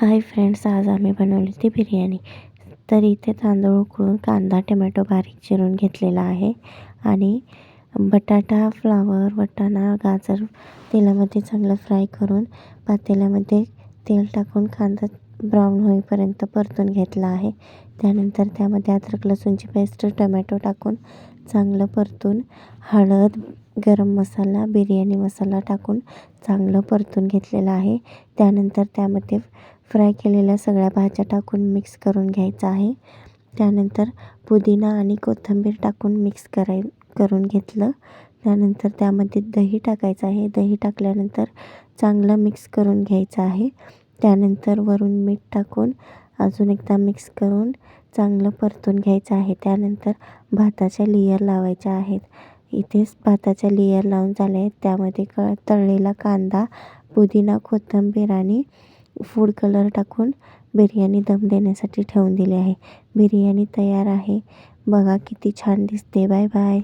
Hi friends, आज आम्ही बनवली ती बिर्याणी. तर इथे तांदूळ उकळून कांदा टोमॅटो बारीक चिरून घेतलेला आहे आणि बटाटा फ्लावर वाटाणा गाजर तेलामध्ये चांगलं फ्राय करून पातेल्यामध्ये तेल टाकून कांदा ब्राऊन होईपर्यंत परतून घेतला आहे. त्यानंतर त्यामध्ये अद्रक लसूणची पेस्ट टोमॅटो टाकून चांगलं परतून हळद गरम मसाला बिर्याणी मसाला टाकून चांगलं परतून घेतलेलं आहे. त्यानंतर त्यामध्ये फ्राय केलेल्या सगळ्या भाज्या टाकून मिक्स करून घ्यायचं आहे. त्यानंतर पुदिना आणि कोथिंबीर टाकून मिक्स करून घेतलं. त्यानंतर त्यामध्ये दही टाकायचं आहे. दही टाकल्यानंतर चांगलं मिक्स करून घ्यायचं आहे. त्यानंतर वरून मीठ टाकून अजून एकदा मिक्स करून चांगलं परतून घ्यायचं आहे. त्यानंतर भाताच्या लेयर लावायच्या आहेत. इथेच भाताच्या लेयर लावून झाले आहेत. त्यामध्ये तळलेला कांदा पुदिना कोथिंबीर आणि फूड कलर टाकून बिर्याणी दम देण्यासाठी ठेवून दिली आहे. बिर्याणी तयार आहे. बघा किती छान दिसते. Bye bye.